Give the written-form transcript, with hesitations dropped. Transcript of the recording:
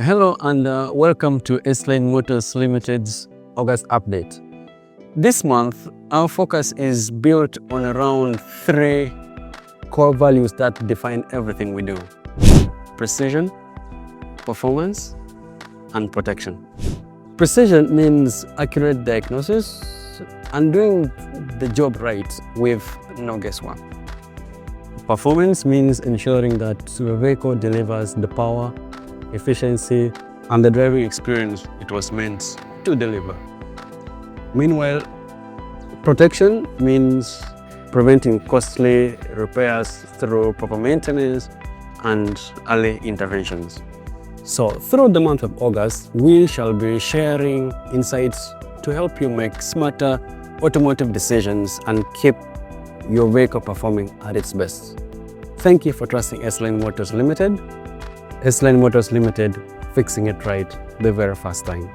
Hello and welcome to S-Line Motors Limited's August update. This month, our focus is built on around 3 core values that define everything we do: precision, performance, and protection. Precision means accurate diagnosis and doing the job right with no guesswork. Performance means ensuring that your vehicle delivers the power, efficiency, and the driving experience it was meant to deliver. Meanwhile, protection means preventing costly repairs through proper maintenance and early interventions. So throughout the month of August, we shall be sharing insights to help you make smarter automotive decisions and keep your vehicle performing at its best. Thank you for trusting S-Line Motors Limited. S-Line Motors Limited, fixing it right the very first time.